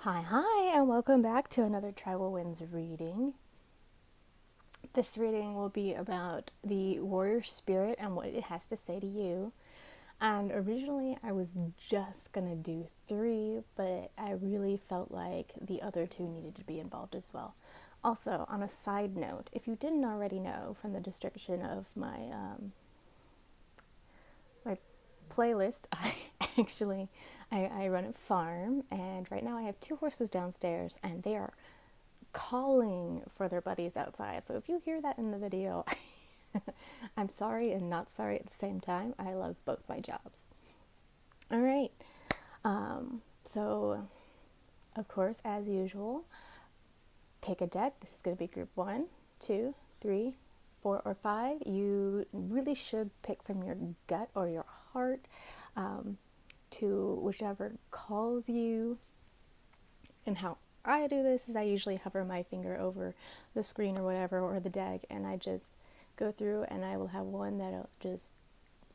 Hi, and welcome back to another Tribal Winds reading. This reading will be about the warrior spirit and what it has to say to you. And originally I was just gonna do 3, but I really felt like the other 2 needed to be involved as well. Also, on a side note, if you didn't already know from the description of my playlist, I run a farm, and right now I have 2 horses downstairs, and they are calling for their buddies outside. So if you hear that in the video, I'm sorry and not sorry at the same time. I love both my jobs. All right. So, of course, as usual, pick a deck. This is going to be group 1, 2, 3, 4, or 5. You really should pick from your gut or your heart to whichever calls you. And how I do this is I usually hover my finger over the screen or whatever, or the deck, and I just go through, and I will have one that'll just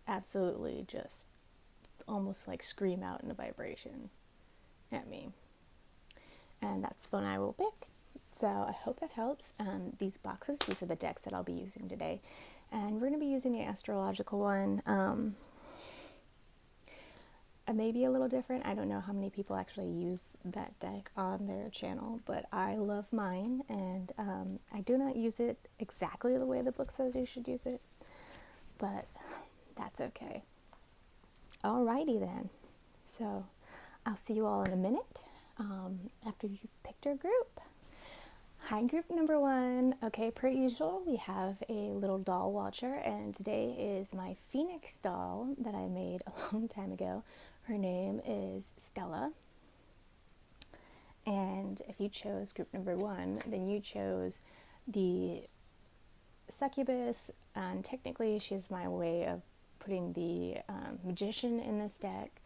absolutely just almost like scream out in a vibration at me. And that's the one I will pick. So I hope that helps. These are the decks that I'll be using today. And we're going to be using the astrological one. Maybe a little different. I don't know how many people actually use that deck on their channel, but I love mine, and I do not use it exactly the way the book says you should use it, but that's okay. Alrighty then. So I'll see you all in a minute after you've picked your group. Hi, group number 1. Okay, per usual, we have a little doll watcher, and today is my Phoenix doll that I made a long time ago. Her name is Stella. And if you chose group number 1, then you chose the succubus, and technically she's my way of putting the magician in this deck.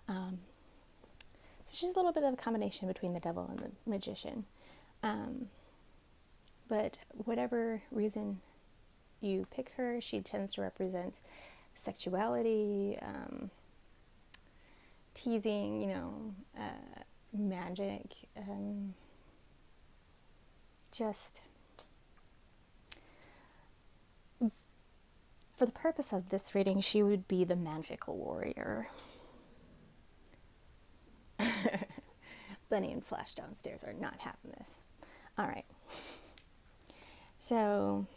So she's a little bit of a combination between the devil and the magician. But whatever reason you pick her, she tends to represent sexuality, teasing, magic, just for the purpose of this reading, she would be the magical warrior. Bunny and Flash downstairs are not having this. All right. So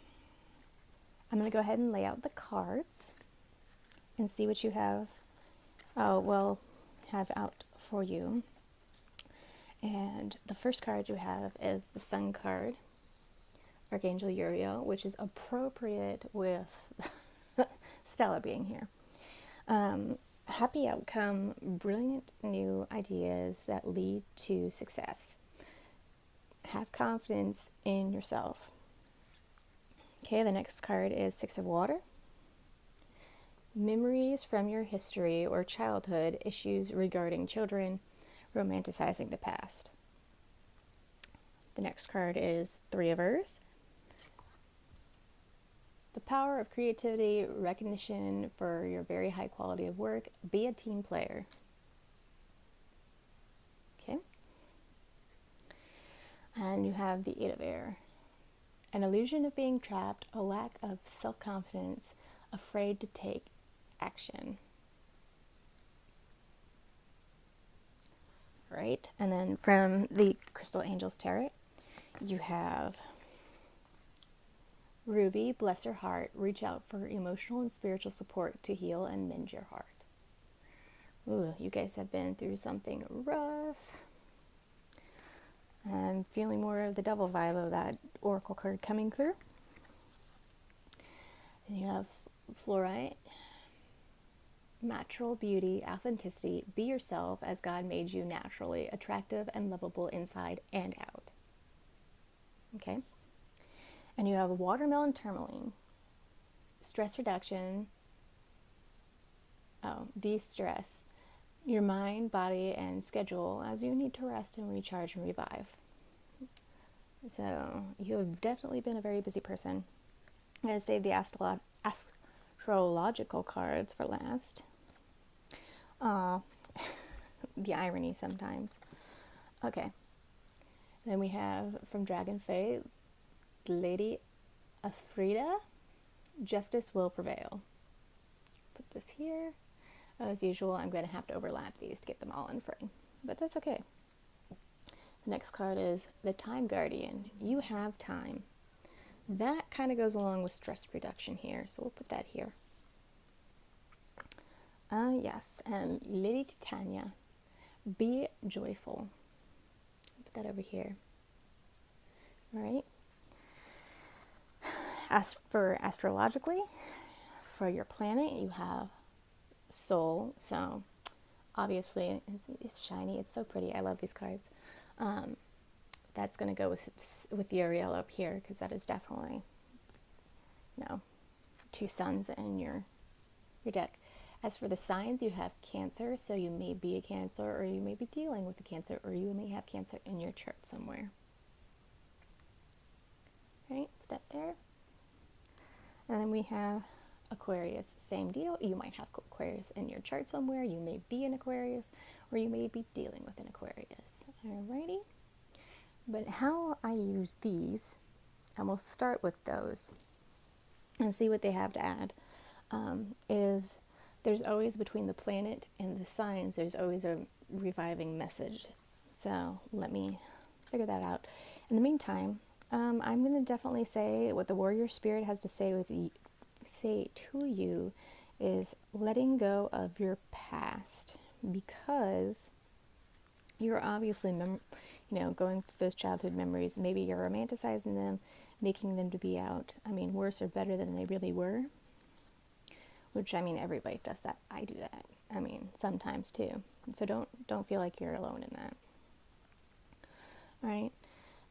I'm going to go ahead and lay out the cards and see what you have out for you. And the first card you have is the Sun card, Archangel Uriel, which is appropriate with Stella being here. Happy outcome, brilliant new ideas that lead to success. Have confidence in yourself. Okay, the next card is Six of Water. Memories from your history or childhood, issues regarding children, romanticizing the past. The next card is Three of Earth. The power of creativity, recognition for your very high quality of work. Be a team player. Okay. And you have the Eight of Air. An illusion of being trapped, a lack of self-confidence, afraid to take action. Right? And then from the Crystal Angels Tarot, you have Ruby, bless your heart, reach out for emotional and spiritual support to heal and mend your heart. Ooh, you guys have been through something rough. I'm feeling more of the devil vibe of that oracle card coming through. And you have Fluorite, natural beauty, authenticity, be yourself as God made you naturally, attractive and lovable inside and out. Okay? And you have watermelon tourmaline, stress reduction, de-stress, your mind, body, and schedule as you need to rest and recharge and revive. So you have definitely been a very busy person. I'm going to save the astrological cards for last. The irony sometimes. Okay. Then we have from Dragon Fae, Lady Afrida, Justice Will Prevail. Put this here. As usual, I'm going to have to overlap these to get them all in frame, but that's okay. The next card is the Time Guardian. You have time. That kind of goes along with stress reduction here, so we'll put that here. Yes, and Lady Titania, be joyful. Put that over here. All right. As for astrologically, for your planet, you have Soul. So obviously, it's shiny. It's so pretty. I love these cards. That's going to go with the Ariel up here, because that is definitely, two suns in your deck. As for the signs, you have Cancer, so you may be a Cancer, or you may be dealing with a Cancer, or you may have Cancer in your chart somewhere. Right, put that there. And then we have Aquarius, same deal. You might have Aquarius in your chart somewhere. You may be an Aquarius, or you may be dealing with an Aquarius. Alrighty. But how I use these, and we'll start with those and see what they have to add, is there's always, between the planet and the signs, there's always a reviving message. So let me figure that out. In the meantime, I'm going to definitely say what the warrior spirit has to say to you is letting go of your past, because you're obviously going through those childhood memories. Maybe you're romanticizing them, making them to be out, worse or better than they really were, which, everybody does that. I do that. Sometimes too. So don't feel like you're alone in that. All right.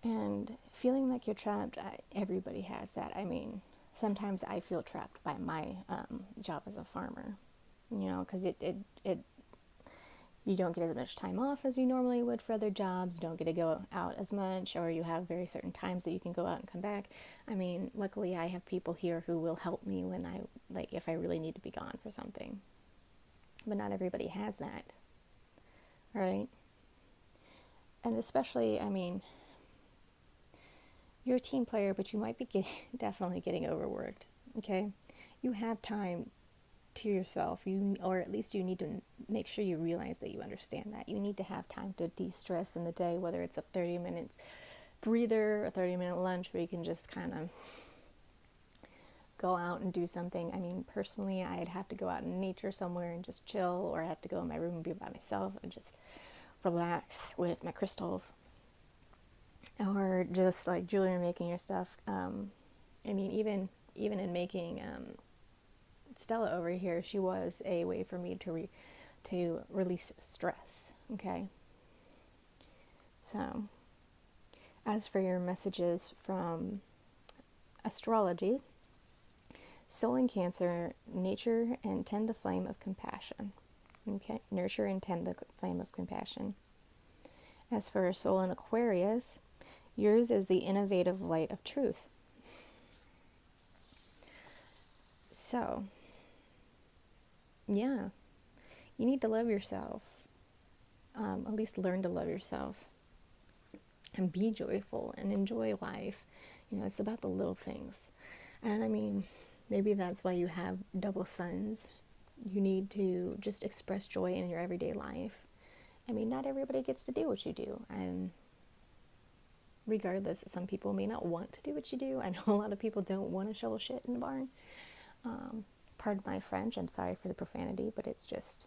And feeling like you're trapped, everybody has that. Sometimes I feel trapped by my job as a farmer, because you don't get as much time off as you normally would for other jobs, don't get to go out as much, or you have very certain times that you can go out and come back. Luckily I have people here who will help me when if I really need to be gone for something. But not everybody has that, right? And especially, you're a team player, but you might be definitely getting overworked, okay? You have time to yourself, or at least you need to make sure you realize that you understand that. You need to have time to de-stress in the day, whether it's a 30 minutes breather, a 30-minute lunch, where you can just kind of go out and do something. Personally, I'd have to go out in nature somewhere and just chill, or I have to go in my room and be by myself and just relax with my crystals, or just like jewelry making your stuff. Even in making Stella over here, she was a way for me to release stress. Okay. So, as for your messages from astrology, Soul in Cancer, nature and tend the flame of compassion. Okay, nurture and tend the flame of compassion. As for Soul in Aquarius, yours is the innovative light of truth. So, yeah, you need to love yourself. At least learn to love yourself. And be joyful and enjoy life. It's about the little things. And maybe that's why you have double suns. You need to just express joy in your everyday life. Not everybody gets to do what you do. And regardless, some people may not want to do what you do. I know a lot of people don't want to shovel shit in the barn. Pardon my French, I'm sorry for the profanity, but it's just,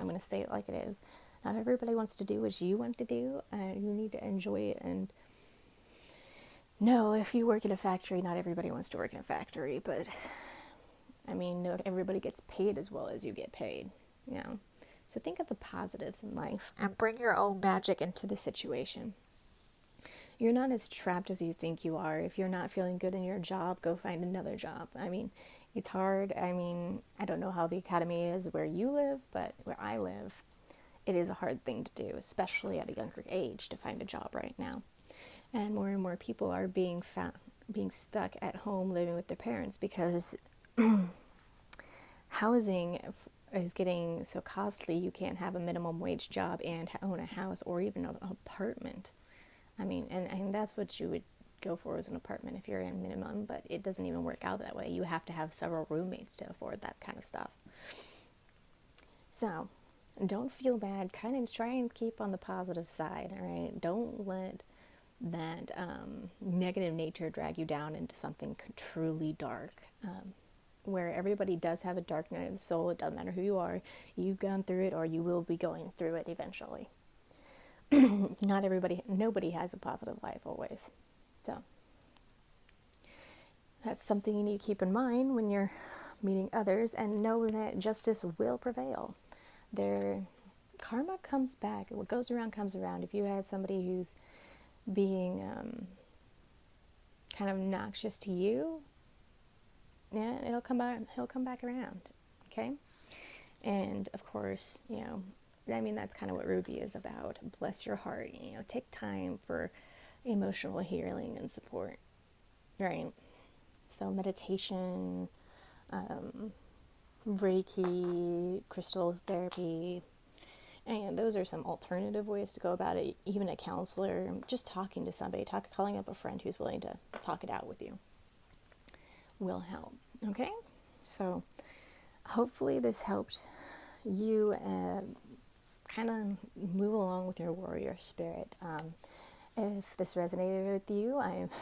I'm going to say it like it is. Not everybody wants to do what you want to do. You need to enjoy it. And no, if you work in a factory, not everybody wants to work in a factory, but not everybody gets paid as well as you get paid, So think of the positives in life and bring your own magic into the situation. You're not as trapped as you think you are. If you're not feeling good in your job, go find another job. It's hard. I don't know how the academy is where you live, but where I live, it is a hard thing to do, especially at a younger age, to find a job right now. And more people are being stuck at home living with their parents, because housing is getting so costly, you can't have a minimum wage job and own a house or even an apartment. I mean, and that's what you would go for, as an apartment if you're in minimum, but it doesn't even work out that way. You have to have several roommates to afford that kind of stuff. So don't feel bad. Kind of try and keep on the positive side, all right? Don't let that negative nature drag you down into something truly dark, where everybody does have a dark night of the soul. It doesn't matter who you are. You've gone through it, or you will be going through it eventually. Nobody has a positive life always. So that's something you need to keep in mind when you're meeting others, and know that justice will prevail. Their karma comes back. What goes around comes around. If you have somebody who's being kind of obnoxious to you, yeah, he'll come back around. Okay? And of course, I mean, that's kind of what Ruby is about. Bless your heart. Take time for emotional healing and support. Right? So meditation, Reiki, crystal therapy, and those are some alternative ways to go about it. Even a counselor, just talking to somebody, calling up a friend who's willing to talk it out with you will help. Okay? So hopefully this helped you kind of move along with your warrior spirit. If this resonated with you,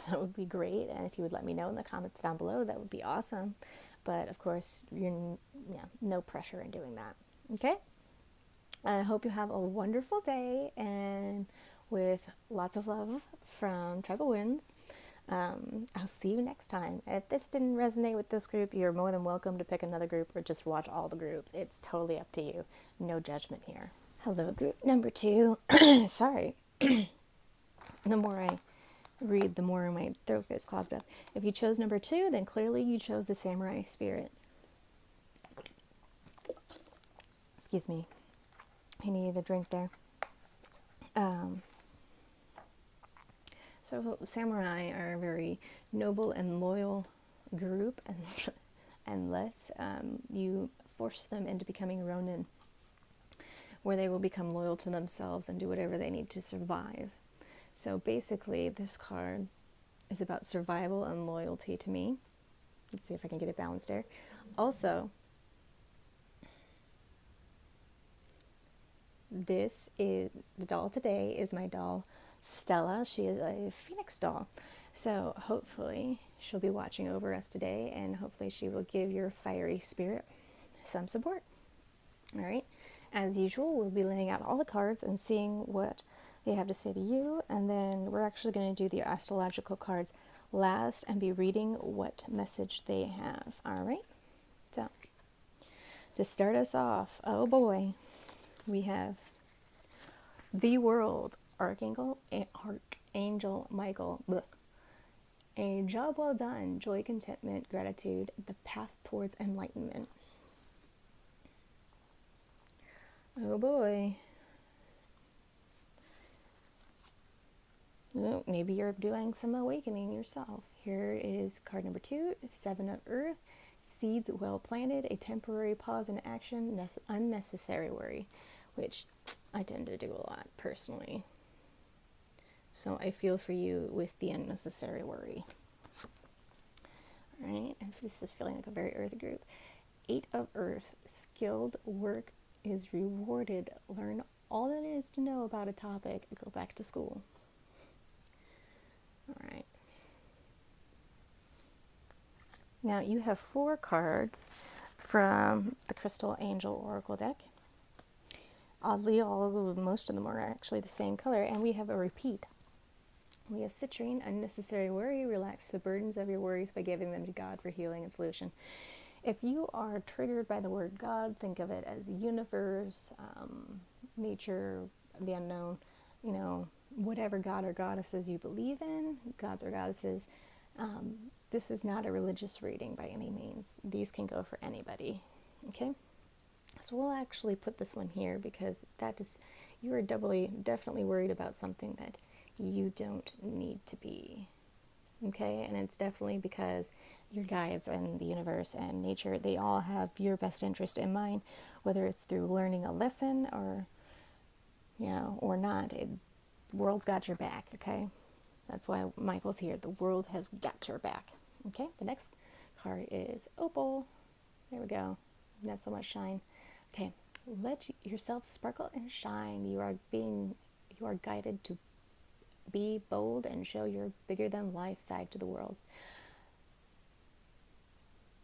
that would be great. And if you would let me know in the comments down below, that would be awesome. But of course, no pressure in doing that. Okay? I hope you have a wonderful day, and with lots of love from Tribal Winds. I'll see you next time. If this didn't resonate with this group, you're more than welcome to pick another group or just watch all the groups. It's totally up to you. No judgment here. Hello, group number 2. Sorry. The more I read, the more my throat gets clogged up. If you chose number 2, then clearly you chose the samurai spirit. Excuse me. I needed a drink there. So samurai are a very noble and loyal group, and unless you force them into becoming Ronin, where they will become loyal to themselves and do whatever they need to survive. So basically, this card is about survival and loyalty to me. Let's see if I can get it balanced there. Also, this is the doll today is my doll Stella. She is a phoenix doll. So hopefully she'll be watching over us today, and hopefully she will give your fiery spirit some support. All right. As usual, we'll be laying out all the cards and seeing what they have to say to you, and then we're actually going to do the astrological cards last and be reading what message they have. All right. So to start us off, oh boy, we have the World, Archangel Michael. Blech. A job well done, joy, contentment, gratitude, the path towards enlightenment. Oh boy. Oh, maybe you're doing some awakening yourself. Here is card number 2, 7 of Earth. Seeds well planted, a temporary pause in action, unnecessary worry, which I tend to do a lot personally. So I feel for you with the unnecessary worry. All right, and this is feeling like a very earthy group. 8 of Earth, skilled work is rewarded. Learn all that is to know about a topic and go back to school. All right. Now you have 4 cards from the Crystal Angel Oracle deck. Oddly, most of them are actually the same color, and we have a repeat. We have citrine, unnecessary worry. Relax the burdens of your worries by giving them to God for healing and solution. If you are triggered by the word God, think of it as universe, nature, the unknown, whatever god or goddesses you believe in, gods or goddesses. This is not a religious reading by any means. These can go for anybody, okay? So we'll actually put this one here because you are definitely worried about something that you don't need to be okay? And it's definitely because your guides and the universe and nature, they all have your best interest in mind, whether it's through learning a lesson or, or not. The world's got your back, okay? That's why Michael's here. The world has got your back, okay? The next card is Opal. There we go. Not so much shine. Okay, let yourself sparkle and shine. You are guided to be bold and show your bigger than life side to the world.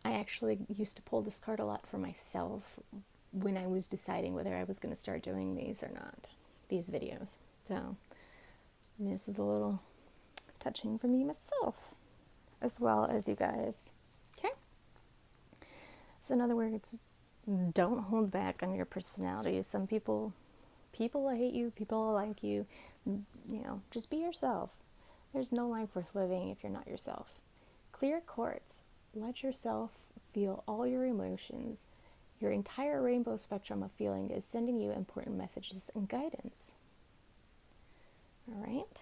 I actually used to pull this card a lot for myself when I was deciding whether I was going to start doing these or not, these videos. So this is a little touching for me myself, as well as you guys. Okay? So in other words, don't hold back on your personality. Some people hate you, people like you. Just be yourself. There's no life worth living if you're not yourself. Clear quartz. Let yourself feel all your emotions. Your entire rainbow spectrum of feeling is sending you important messages and guidance. All right?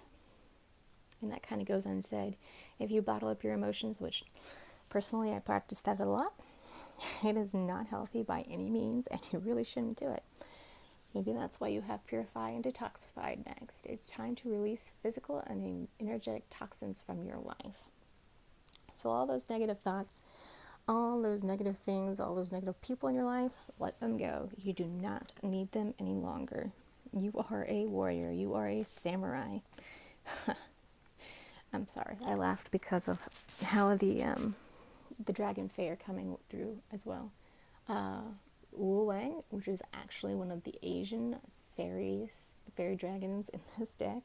And that kind of goes unsaid. If you bottle up your emotions, which personally I practice that a lot, it is not healthy by any means, and you really shouldn't do it. Maybe that's why you have Purify and Detoxify next. It's time to release physical and energetic toxins from your life. So all those negative thoughts, all those negative things, all those negative people in your life, let them go. You do not need them any longer. You are a warrior. You are a samurai. I'm sorry. I laughed because of how the dragon fae are coming through as well. Wu Wang, which is actually one of the Asian fairy dragons in this deck,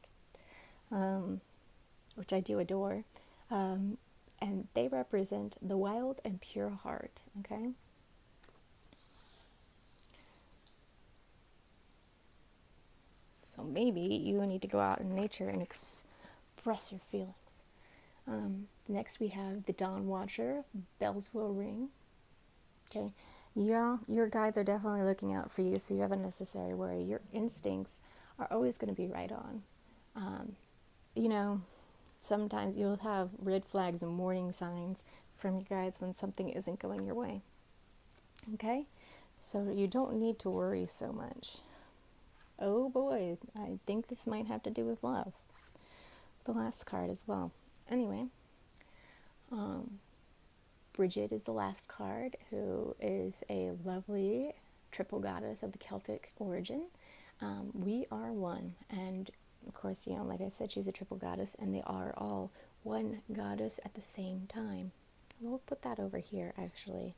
which I do adore. And they represent the wild and pure heart, okay? So maybe you need to go out in nature and express your feelings. Next we have the Dawn Watcher, Bells Will Ring. Okay, your guides are definitely looking out for you, so you have a necessary worry. Your instincts are always going to be right on. Sometimes you'll have red flags and warning signs from your guides when something isn't going your way. Okay? So you don't need to worry so much. Oh boy, I think this might have to do with love. The last card as well. Anyway, Bridget is the last card, who is a lovely triple goddess of the Celtic origin. We are one, and of course, like I said, she's a triple goddess, and they are all one goddess at the same time. We'll put that over here, actually,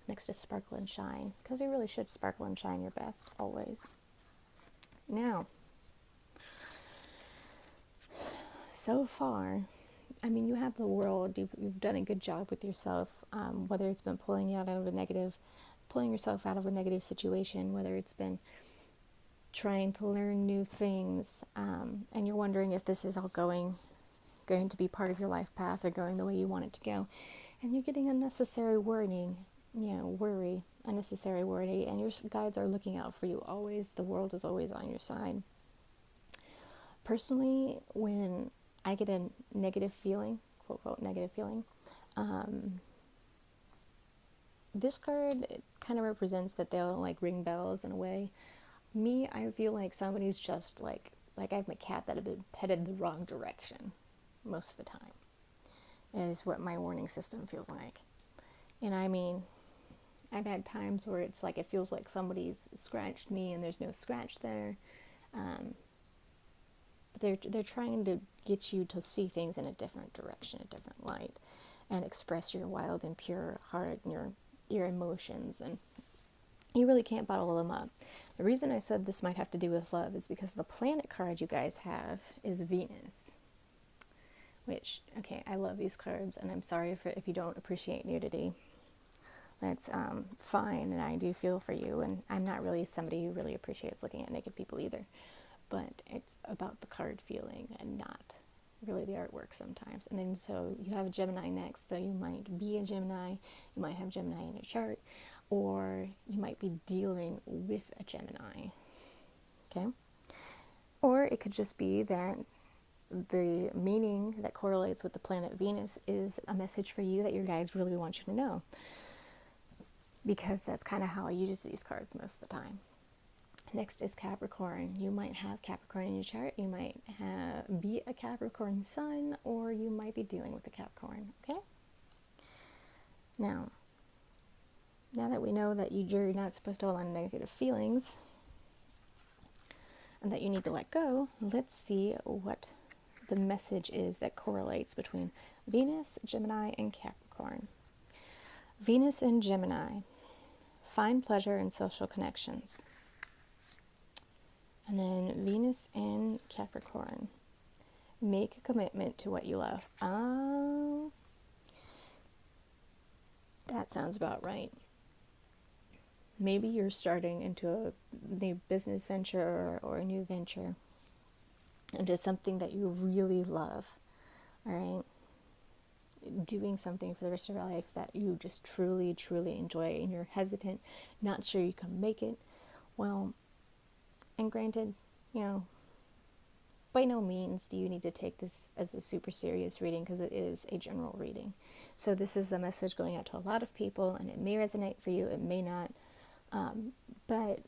next to Sparkle and Shine, because you really should sparkle and shine your best, always. Now, so far, you have the world. You've done a good job with yourself, whether it's been pulling yourself out of a negative situation, whether it's been trying to learn new things, and you're wondering if this is all going to be part of your life path or going the way you want it to go, and you're getting unnecessary worry, unnecessary worry, and your guides are looking out for you always. The world is always on your side. Personally, when I get a negative feeling, quote, quote, negative feeling, this card kind of represents that they'll ring bells in a way. Me, I feel like somebody's just like I have a cat that had been petted the wrong direction most of the time, is what my warning system feels like. And I've had times where it's like it feels like somebody's scratched me and there's no scratch there. But they're trying to get you to see things in a different direction, a different light, and express your wild and pure heart and your emotions, and you really can't bottle them up. The reason I said this might have to do with love is because the planet card you guys have is Venus, which, okay, I love these cards, and I'm sorry if you don't appreciate nudity. That's fine, and I do feel for you, and I'm not really somebody who really appreciates looking at naked people either, but it's about the card feeling and not really the artwork sometimes. And then so you have a Gemini next, so you might be a Gemini, you might have Gemini in your chart, or you might be dealing with a Gemini, okay? Or it could just be that the meaning that correlates with the planet Venus is a message for you that your guides really want you to know, because that's kind of how I use these cards most of the time. Next is Capricorn. You might have Capricorn in your chart. You might be a Capricorn sun, or you might be dealing with a Capricorn, okay? Now that we know that you're not supposed to hold on to negative feelings and that you need to let go, let's see what the message is that correlates between Venus, Gemini, and Capricorn. Venus in Gemini, find pleasure in social connections. And then Venus in Capricorn, make a commitment to what you love. That sounds about right. Maybe you're starting into a new business venture or a new venture, into something that you really love, all right? Doing something for the rest of your life that you just truly, truly enjoy, and you're hesitant, not sure you can make it. Well, and granted, by no means do you need to take this as a super serious reading, because it is a general reading. So this is a message going out to a lot of people, and it may resonate for you, it may not. But,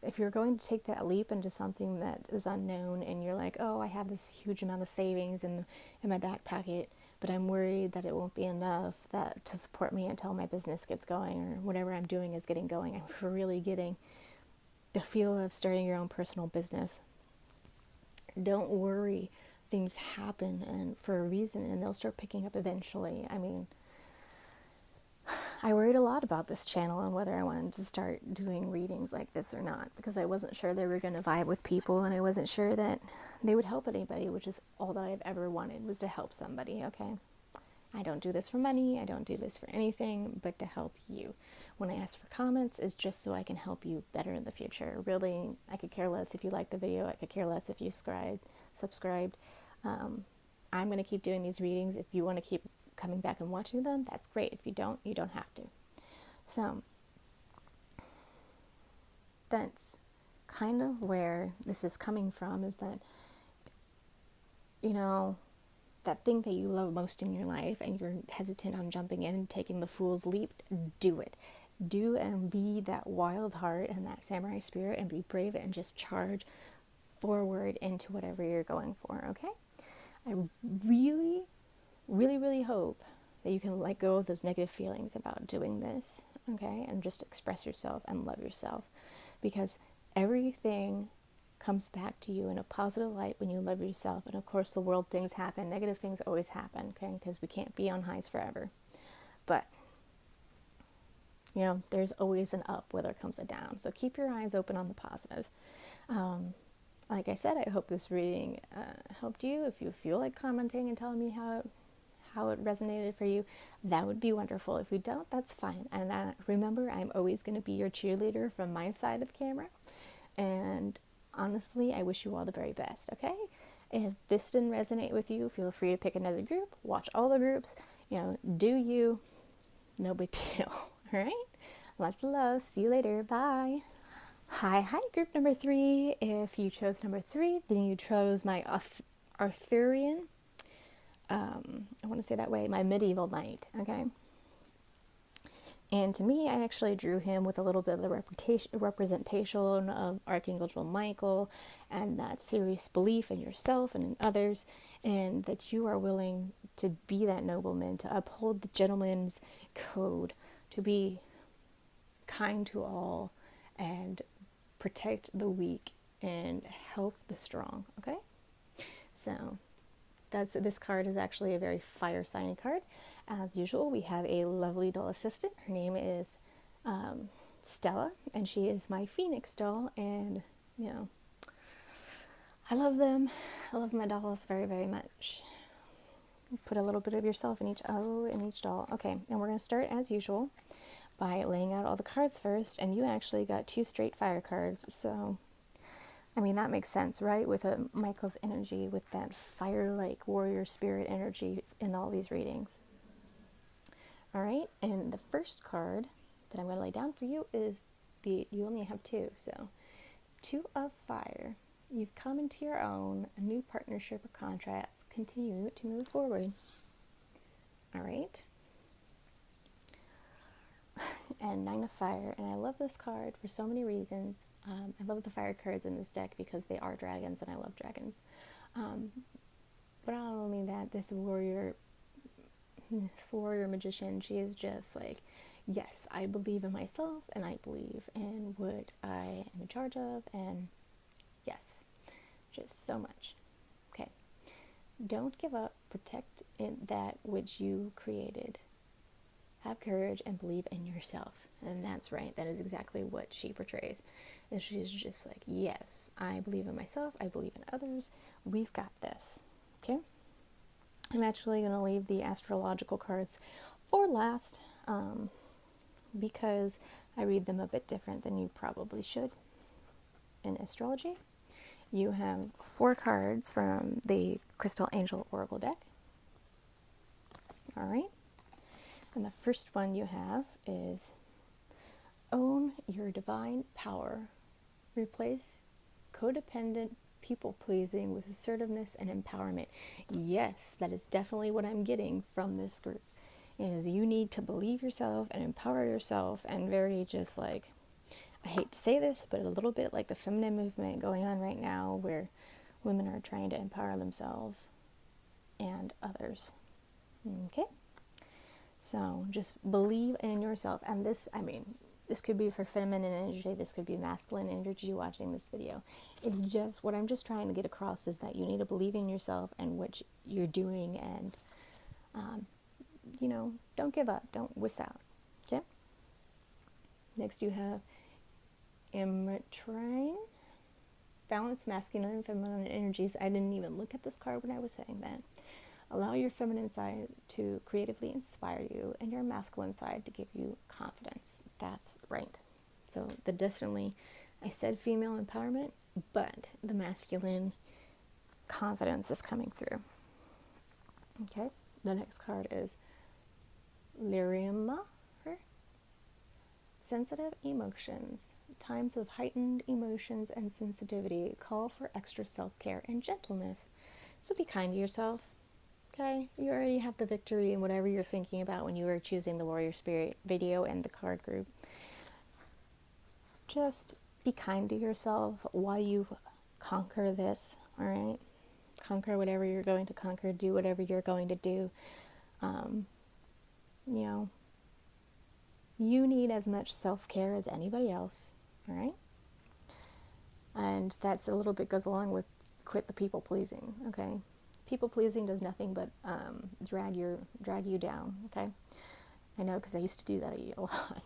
if you're going to take that leap into something that is unknown, and you're like, oh, I have this huge amount of savings in my back pocket, but I'm worried that it won't be enough to support me until my business gets going, or whatever I'm doing is getting going. I'm really getting the feel of starting your own personal business. Don't worry, things happen and for a reason, and they'll start picking up eventually. I mean, I worried a lot about this channel and whether I wanted to start doing readings like this or not, because I wasn't sure they were going to vibe with people, and I wasn't sure that they would help anybody, which is all that I've ever wanted, was to help somebody, okay? I don't do this for money, I don't do this for anything but to help you. When I ask for comments, it's just so I can help you better in the future. Really, I could care less if you like the video, I could care less if you subscribed. I'm going to keep doing these readings. If you want to keep coming back and watching them, that's great. If you don't, you don't have to. So that's kind of where this is coming from, is that, that thing that you love most in your life and you're hesitant on jumping in and taking the fool's leap, do it. Do and be that wild heart and that samurai spirit, and be brave and just charge forward into whatever you're going for, okay? I really, really, really hope that you can let go of those negative feelings about doing this, okay? And just express yourself and love yourself, because everything comes back to you in a positive light when you love yourself. And of course, the world things happen. Negative things always happen, okay? Because we can't be on highs forever. But, there's always an up where there comes a down. So keep your eyes open on the positive. Like I said, I hope this reading helped you. If you feel like commenting and telling me how it resonated for you, that would be wonderful. If you don't, that's fine. And remember, I'm always going to be your cheerleader from my side of the camera. And honestly, I wish you all the very best, okay? If this didn't resonate with you, feel free to pick another group, watch all the groups, do you, no big deal, all right? Lots of love, see you later, bye. Hi, group number 3. If you chose number 3, then you chose my Arthurian, I want to say that way, my medieval knight, okay? And to me, I actually drew him with a little bit of the representation of Archangel Michael, and that serious belief in yourself and in others, and that you are willing to be that nobleman, to uphold the gentleman's code, to be kind to all, and protect the weak, and help the strong, okay? So this card is actually a very fire signy card. As usual, we have a lovely doll assistant. Her name is Stella, and she is my Phoenix doll, and I love them. I love my dolls very, very much. Put a little bit of yourself in each doll. Okay, and we're going to start as usual by laying out all the cards first, and you actually got 2 straight fire cards, so I mean, that makes sense, right? With Michael's energy, with that fire-like warrior spirit energy in all these readings. All right, and the first card that I'm going to lay down for you is you only have 2, so 2 of fire. You've come into your own. A new partnership or contracts continue to move forward. All right. And Nine of Fire. And I love this card for so many reasons. I love the fire cards in this deck because they are dragons and I love dragons. But not only that, this warrior magician, she is just like, yes, I believe in myself and I believe in what I am in charge of, and yes, just so much. Okay. Don't give up. Protect that which you created. Have courage and believe in yourself. And that's right. That is exactly what she portrays. And she's just like, yes, I believe in myself. I believe in others. We've got this. Okay. I'm actually going to leave the astrological cards for last because I read them a bit different than you probably should in astrology. You have 4 cards from the Crystal Angel Oracle deck. All right. And the first one you have is Own Your Divine Power. Replace codependent people-pleasing with assertiveness and empowerment. Yes, that is definitely what I'm getting from this group. Is you need to believe yourself and empower yourself, and very just like, I hate to say this, but a little bit like the feminine movement going on right now where women are trying to empower themselves and others. Okay? So just believe in yourself. And this, I mean, this could be for feminine energy, this could be masculine energy watching this video. What I'm just trying to get across is that you need to believe in yourself and what you're doing, and, don't give up, don't wuss out, okay? Next you have Immatrine. Balance masculine and feminine energies. I didn't even look at this card when I was saying that. Allow your feminine side to creatively inspire you and your masculine side to give you confidence. That's right. So I said female empowerment, but the masculine confidence is coming through. Okay. The next card is Lyriema. Sensitive emotions. Times of heightened emotions and sensitivity call for extra self-care and gentleness. So be kind to yourself. Okay, you already have the victory in whatever you're thinking about when you were choosing the Warrior Spirit video and the card group. Just be kind to yourself while you conquer this, all right? Conquer whatever you're going to conquer. Do whatever you're going to do. You need as much self-care as anybody else, all right? And that's a little bit goes along with quit the people-pleasing, okay? People-pleasing does nothing but drag you down, okay? I know, because I used to do that a lot.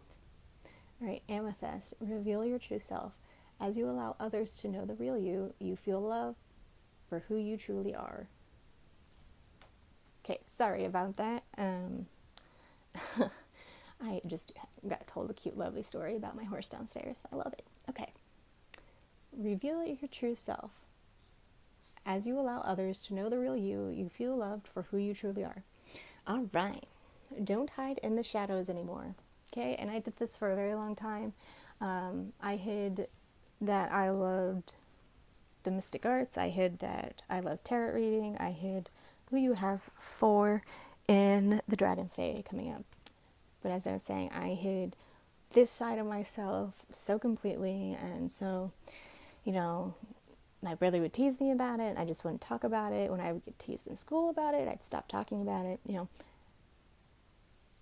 All right, Amethyst, reveal your true self. As you allow others to know the real you, you feel love for who you truly are. Okay, sorry about that. I just got told a cute, lovely story about my horse downstairs. I love it. Okay. Reveal your true self. As you allow others to know the real you, you feel loved for who you truly are. All right. Don't hide in the shadows anymore. Okay? And I did this for a very long time. I hid that I loved the mystic arts. I hid that I loved tarot reading. I hid who you have 4 in the Dragon Fae coming up. But as I was saying, I hid this side of myself so completely. And so, my brother would tease me about it. I just wouldn't talk about it. When I would get teased in school about it, I'd stop talking about it.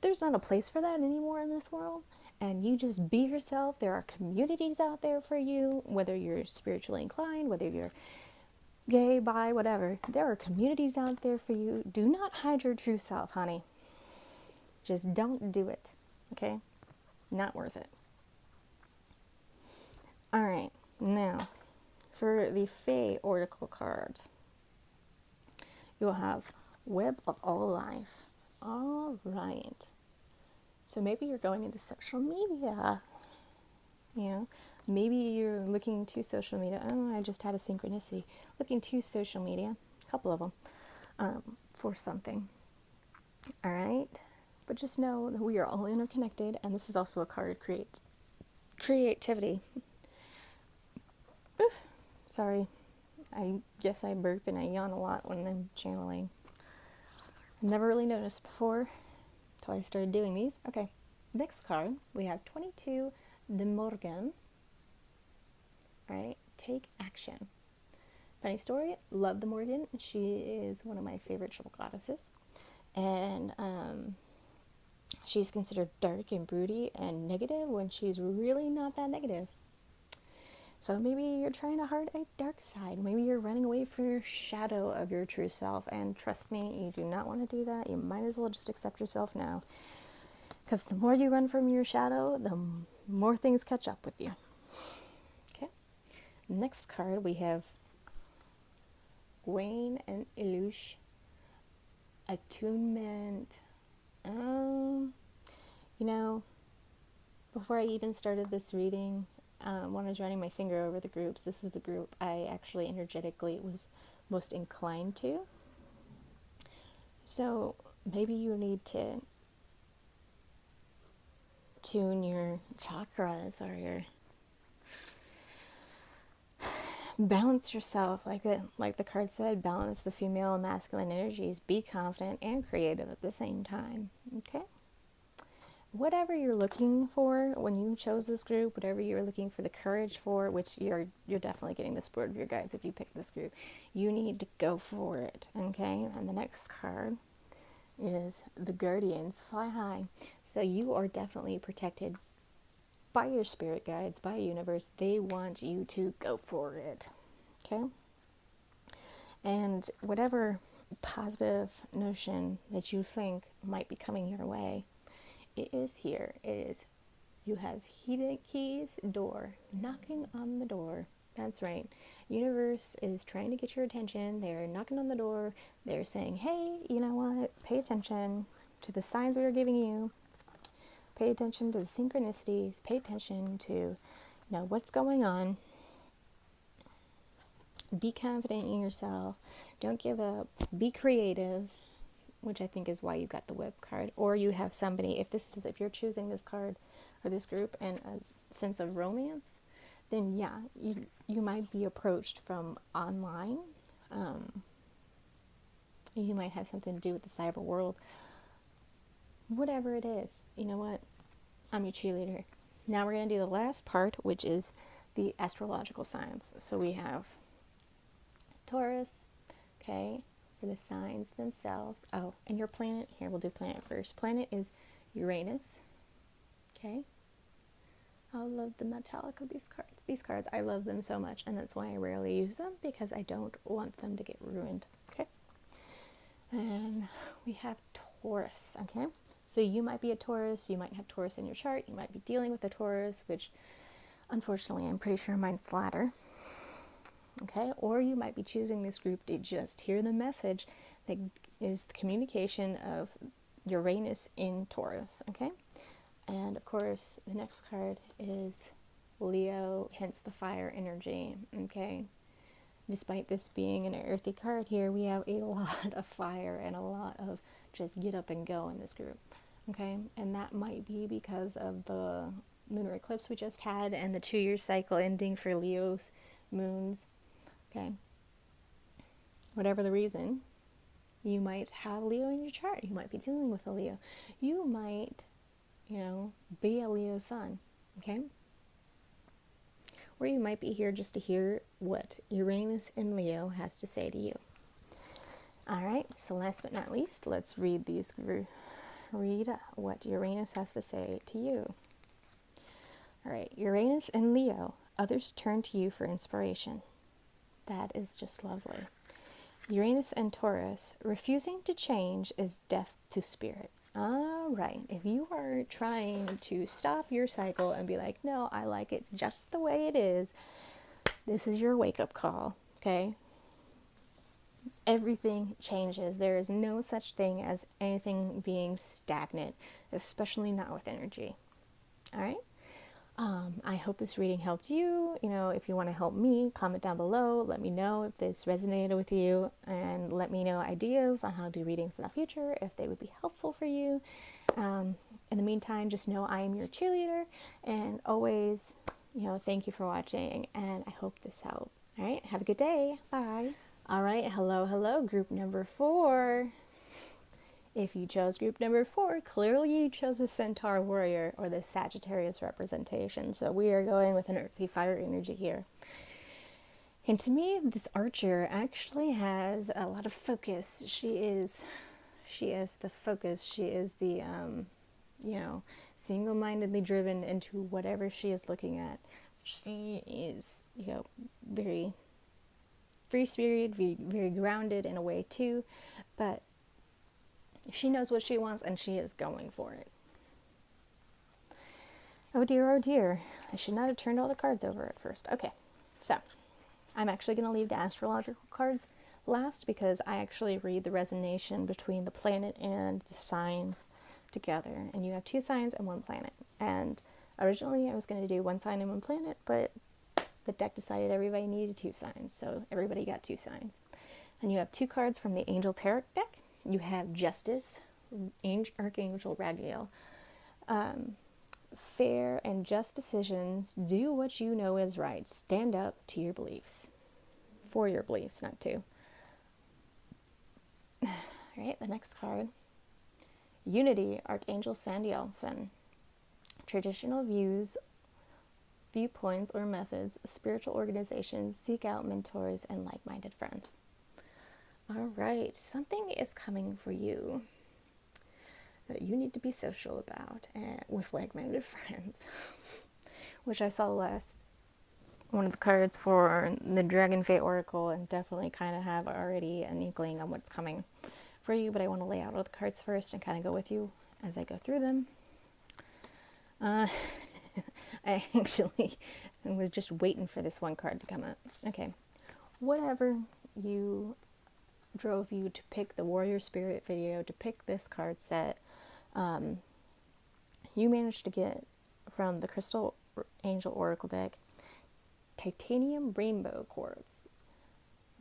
There's not a place for that anymore in this world. And you just be yourself. There are communities out there for you, whether you're spiritually inclined, whether you're gay, bi, whatever. There are communities out there for you. Do not hide your true self, honey. Just don't do it, okay? Not worth it. All right, now, for the Fae Oracle cards, you'll have Web of All Life. All right. So maybe you're going into social media. Maybe you're looking to social media. Oh, I just had a synchronicity. Looking to social media, a couple of them, for something. All right. But just know that we are all interconnected, and this is also a card of creativity. Oof, sorry, I guess I burp and I yawn a lot when I'm channeling. I never really noticed before until I started doing these. Okay, next card, we have 22 de Morgan. All right, take action. Funny story, love the Morgan. She is one of my favorite triple goddesses. And she's considered dark and broody and negative when she's really not that negative. So maybe you're trying to hide a dark side. Maybe you're running away from your shadow of your true self. And trust me, you do not want to do that. You might as well just accept yourself now. Because the more you run from your shadow, the more things catch up with you. Okay. Next card, we have Wayne and Ilush. Attunement. Before I even started this reading, when I was running my finger over the groups, this is the group I actually energetically was most inclined to. So maybe you need to tune your chakras or your balance yourself, like the card said, balance the female and masculine energies, be confident and creative at the same time. Okay? Whatever you're looking for when you chose this group, whatever you're looking for the courage for, which you're definitely getting the support of your guides if you pick this group, you need to go for it. Okay? And the next card is the Guardians, fly high. So you are definitely protected by your spirit guides, by universe. They want you to go for it. Okay? And whatever positive notion that you think might be coming your way, it is here. It is. You have hidden keys, door, knocking on the door. That's right. Universe is trying to get your attention. They're knocking on the door. They're saying, hey, you know what? Pay attention to the signs we are giving you. Pay attention to the synchronicities. Pay attention to, what's going on. Be confident in yourself. Don't give up. Be creative, which I think is why you got the whip card. Or you have somebody, if you're choosing this card or this group and a sense of romance, then yeah, you might be approached from online. You might have something to do with the cyber world. Whatever it is, you know what? I'm your cheerleader. Now we're going to do the last part, which is the astrological signs. So we have Taurus, okay, for the signs themselves. Oh, and your planet, here, we'll do planet first. Planet is Uranus, okay. I love the metallic of these cards. These cards, I love them so much, and that's why I rarely use them, because I don't want them to get ruined, okay. And we have Taurus, okay. So you might be a Taurus, you might have Taurus in your chart, you might be dealing with a Taurus, which unfortunately I'm pretty sure mine's the latter. Okay, or you might be choosing this group to just hear the message that is the communication of Uranus in Taurus, okay? And of course, the next card is Leo, hence the fire energy, okay? Despite this being an earthy card here, we have a lot of fire and a lot of just get up and go in this group, okay? And that might be because of the lunar eclipse we just had and the 2-year cycle ending for Leo's moons. Okay, whatever the reason, you might have Leo in your chart. You might be dealing with a Leo. You might, be a Leo sun, okay? Or you might be here just to hear what Uranus in Leo has to say to you. All right, so last but not least, let's read what Uranus has to say to you. All right, Uranus in Leo, others turn to you for inspiration. That is just lovely. Uranus and Taurus, refusing to change is death to spirit. All right, if you are trying to stop your cycle and be like, no, I like it just the way it is, this is your wake-up call, okay? Everything changes. There is no such thing as anything being stagnant, especially not with energy. All right? I hope this reading helped you. If you want to help me, comment down below. Let me know if this resonated with you, and let me know ideas on how to do readings in the future, if they would be helpful for you. In the meantime, just know I am your cheerleader, and always, thank you for watching, and I hope this helped. All right, have a good day. Bye. All right, hello, group number 4. If you chose group number 4, clearly you chose a Centaur warrior or the Sagittarius representation. So we are going with an earthly fire energy here. And to me, this archer actually has a lot of focus. She is the focus. She is the, single-mindedly driven into whatever she is looking at. She is, very free-spirited, very grounded in a way too, but she knows what she wants and she is going for it. Oh dear. I should not have turned all the cards over at first. Okay, so I'm actually going to leave the astrological cards last because I actually read the resonation between the planet and the signs together. And you have 2 signs and 1 planet. And originally I was going to do 1 sign and 1 planet, but the deck decided everybody needed 2 signs. So everybody got 2 signs. And you have 2 cards from the Angel Tarot deck. You have Justice, Archangel Radiel. Fair and just decisions. Do what you know is right. Stand up to your beliefs. For your beliefs, not to. Alright, the next card. Unity, Archangel Sandiel. Traditional views, viewpoints, or methods, spiritual organizations, seek out mentors and like-minded friends. Alright, something is coming for you that you need to be social about and with like-minded friends, which I saw last one of the cards for the Dragon Fate Oracle, and definitely kind of have already an inkling on what's coming for you, but I want to lay out all the cards first and kind of go with you as I go through them. I actually was just waiting for this one card to come up. Okay, whatever drove you to pick the Warrior Spirit video, to pick this card set, you managed to get from the Crystal Angel Oracle deck titanium rainbow quartz.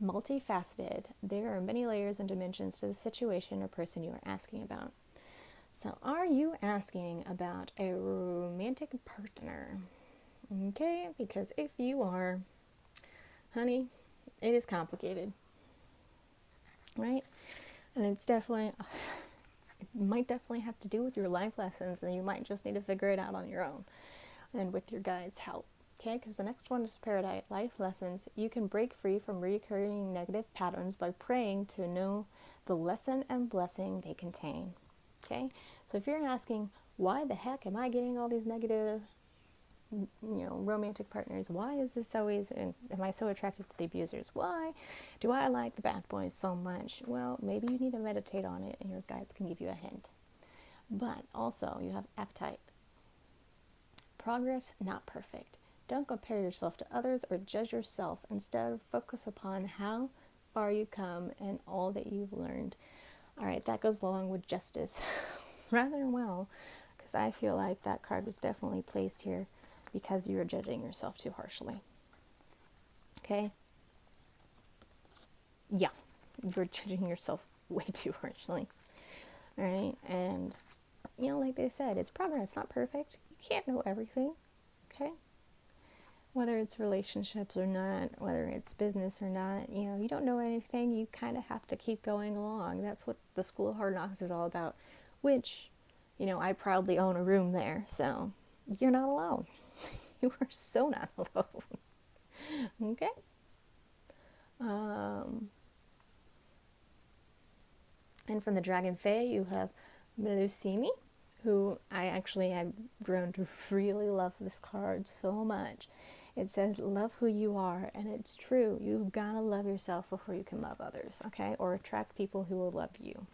Multifaceted, there are many layers and dimensions to the situation or person you are asking about. So are you asking about a romantic partner? Okay, because if you are, honey, it is complicated, right? And it might definitely have to do with your life lessons, and you might just need to figure it out on your own and with your guides' help. Okay, because the next one is Paradise Life Lessons. You can break free from recurring negative patterns by praying to know the lesson and blessing they contain. Okay, so if you're asking, why the heck am I getting all these negative, romantic partners? Why is this always, and am I so attracted to the abusers? Why do I like the bad boys so much? Well, maybe you need to meditate on it and your guides can give you a hint. But also, you have appetite. Progress, not perfect. Don't compare yourself to others or judge yourself. Instead, focus upon how far you've come and all that you've learned. All right, that goes along with Justice rather well, because I feel like that card was definitely placed here because you were judging yourself too harshly. Okay? Yeah, you're judging yourself way too harshly. All right, and like they said, it's progress, not perfect. You can't know everything. Okay? Whether it's relationships or not, whether it's business or not, you don't know anything. You kind of have to keep going along. That's what the School of Hard Knocks is all about, which, I proudly own a room there, so you're not alone. You are so not alone. Okay? And from the Dragon Fae, you have Melusine, who I've grown to really love this card so much. It says, love who you are, and it's true. You've got to love yourself before you can love others, okay? Or attract people who will love you.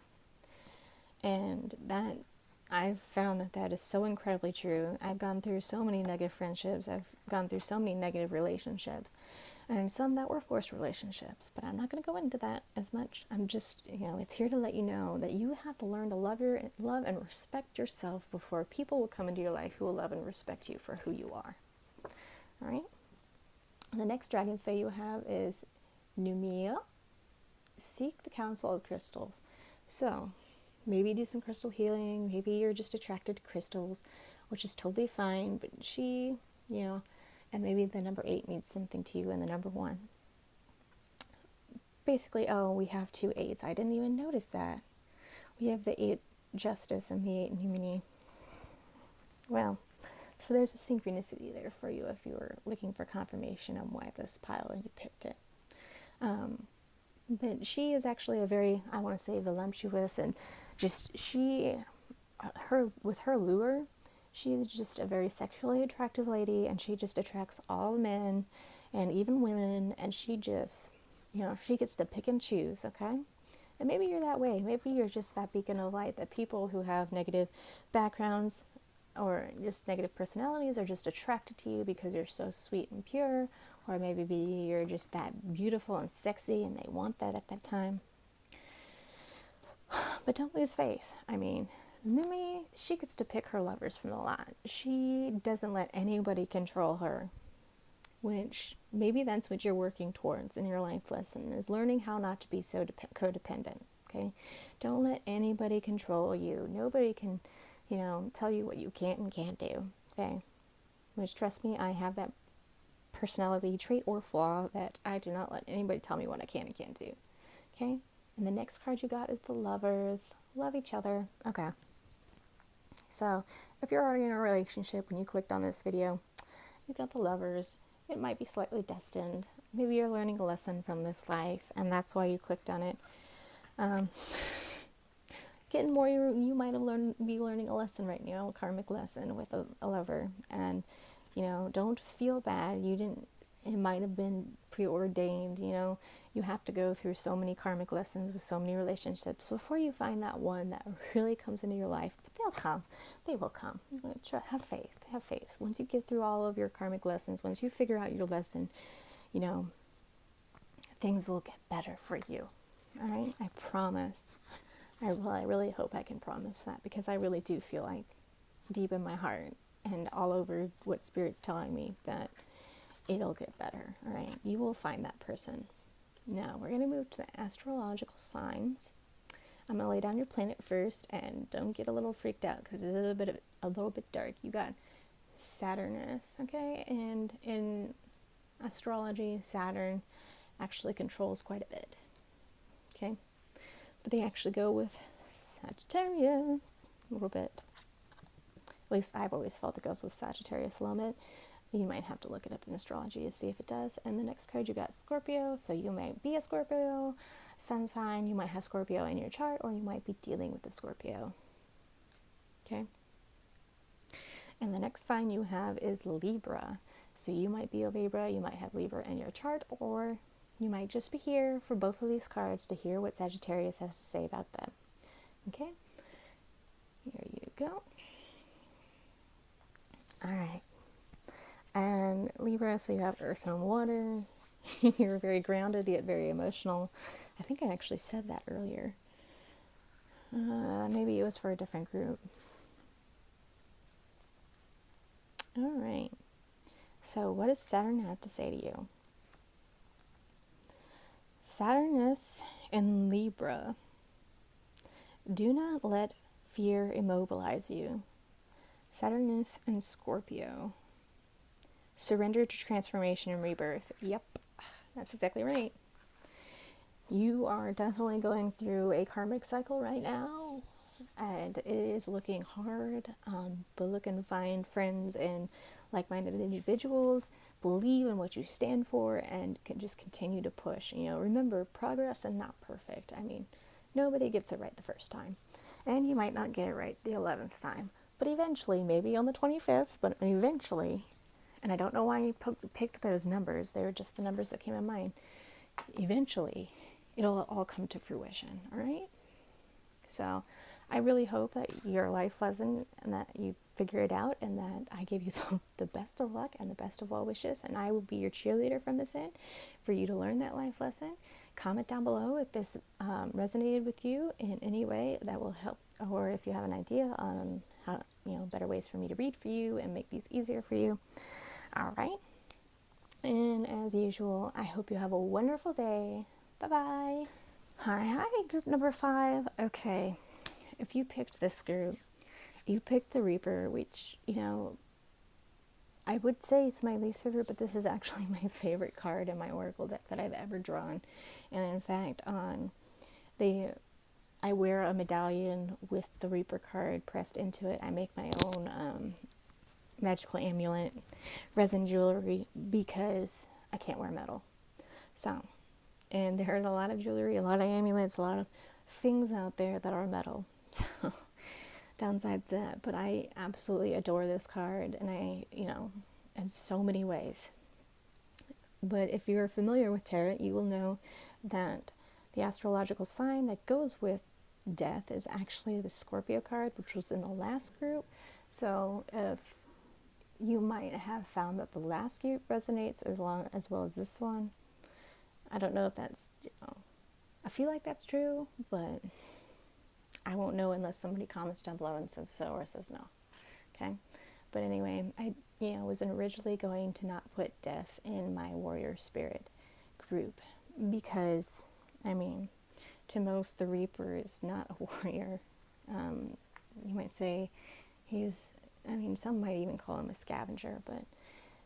And that, I've found that is so incredibly true. I've gone through so many negative friendships. I've gone through so many negative relationships. And some that were forced relationships. But I'm not going to go into that as much. I'm just, it's here to let you know that you have to learn to love and respect yourself before people will come into your life who will love and respect you for who you are. All right? The next Dragon Fae you have is Numia. Seek the counsel of crystals. So, maybe do some crystal healing. Maybe you're just attracted to crystals, which is totally fine. But she, and maybe the number 8 means something to you and the number 1. basically, oh, we have 2 8s. I didn't even notice that. We have the 8 justice and the 8 immunity. Well, so there's a synchronicity there for you if you were looking for confirmation on why this pile and you picked it. But she is actually a very, I want to say, voluptuous, and just with her lure, she's just a very sexually attractive lady, and she just attracts all men and even women, and she just, she gets to pick and choose, okay? And maybe you're that way. Maybe you're just that beacon of light that people who have negative backgrounds or just negative personalities are just attracted to you because you're so sweet and pure, or maybe you're just that beautiful and sexy and they want that at that time. But don't lose faith. I mean, Mimi, she gets to pick her lovers from the lot. She doesn't let anybody control her, which maybe that's what you're working towards in your life lesson, is learning how not to be so codependent, okay? Don't let anybody control you. Nobody can, tell you what you can't and can't do, okay? Which, trust me, I have that personality trait or flaw that I do not let anybody tell me what I can and can't do, okay? And the next card you got is the Lovers. Love each other. Okay. So, if you're already in a relationship when you clicked on this video, you got the Lovers. It might be slightly destined. Maybe you're learning a lesson from this life, and that's why you clicked on it. Getting more, you might have be learning a lesson right now, a karmic lesson with a lover. And, don't feel bad. It might have been preordained, You have to go through so many karmic lessons with so many relationships before you find that one that really comes into your life. But they'll come. They will come. Have faith. Have faith. Once you get through all of your karmic lessons, once you figure out your lesson, things will get better for you. All right? I promise. I really hope I can promise that, because I really do feel like deep in my heart and all over what Spirit's telling me that it'll get better. All right? You will find that person. Now, we're going to move to the astrological signs. I'm going to lay down your planet first, and don't get a little freaked out because it's a little bit dark. You got Saturnus, okay? And in astrology, Saturn actually controls quite a bit, okay? But they actually go with Sagittarius a little bit. At least I've always felt it goes with Sagittarius a little bit. You might have to look it up in astrology to see if it does. And the next card, you got Scorpio. So you might be a Scorpio sun sign. You might have Scorpio in your chart, or you might be dealing with a Scorpio. Okay? And the next sign you have is Libra. So you might be a Libra. You might have Libra in your chart, or you might just be here for both of these cards to hear what Sagittarius has to say about them. Okay? Here you go. All right. And Libra, so you have earth and water. You're very grounded, yet very emotional. I think I actually said that earlier. Maybe it was for a different group. All right. So what does Saturn have to say to you? Saturnus in Libra. Do not let fear immobilize you. Saturnus in Scorpio. Surrender to transformation and rebirth. Yep, that's exactly right. You are definitely going through a karmic cycle right now, and it is looking hard, but look and find friends and like-minded individuals, believe in what you stand for, and can just continue to push. Remember, progress and not perfect. I mean, nobody gets it right the first time, and you might not get it right the 11th time, but eventually, maybe on the 25th, but eventually. And I don't know why you picked those numbers. They were just the numbers that came in mind. Eventually, it'll all come to fruition, all right? So I really hope that your life lesson, and that you figure it out, and that I give you the best of luck and the best of all wishes. And I will be your cheerleader from this end for you to learn that life lesson. Comment down below if this resonated with you in any way that will help, or if you have an idea on how, better ways for me to read for you and make these easier for you. All right. And as usual, I hope you have a wonderful day. Bye-bye. Hi, group number 5. Okay. If you picked this group, you picked the Reaper, which, I would say it's my least favorite, but this is actually my favorite card in my Oracle deck that I've ever drawn. And in fact, I wear a medallion with the Reaper card pressed into it. I make my own magical amulet, resin jewelry, because I can't wear metal. So, and there's a lot of jewelry, a lot of amulets, a lot of things out there that are metal. So, downsides to that. But I absolutely adore this card, and in so many ways. But if you're familiar with tarot, you will know that the astrological sign that goes with death is actually the Scorpio card, which was in the last group. So if you might have found that the last group resonates as well as this one. I don't know if that's, I feel like that's true, but I won't know unless somebody comments down below and says so or says no. Okay? But anyway, I was originally going to not put death in my warrior spirit group because, to most, the Reaper is not a warrior. You might say some might even call him a scavenger, but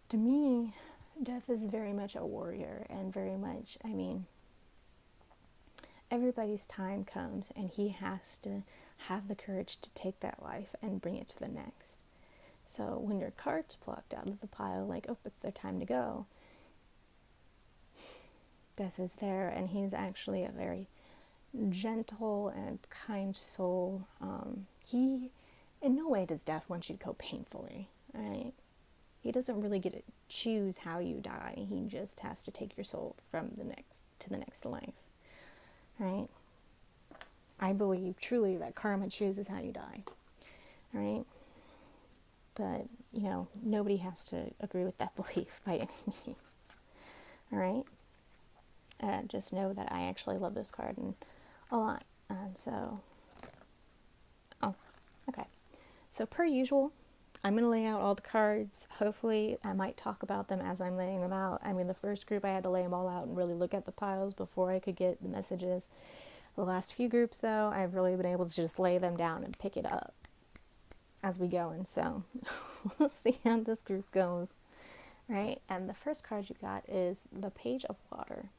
to me, death is very much a warrior, and very much, everybody's time comes, and he has to have the courage to take that life and bring it to the next. So when your card's plucked out of the pile, like, oh, it's their time to go, death is there, and he's actually a very gentle and kind soul. He, in no way does death want you to go painfully, right? He doesn't really get to choose how you die. He just has to take your soul from the next to the next life, right? I believe truly that karma chooses how you die, right? But, nobody has to agree with that belief by any means, all right? Just know that I actually love this card a lot. Okay. So per usual, I'm going to lay out all the cards. Hopefully, I might talk about them as I'm laying them out. The first group, I had to lay them all out and really look at the piles before I could get the messages. The last few groups, though, I've really been able to just lay them down and pick it up as we go. And so, we'll see how this group goes, right? And the first card you got is the Page of Water.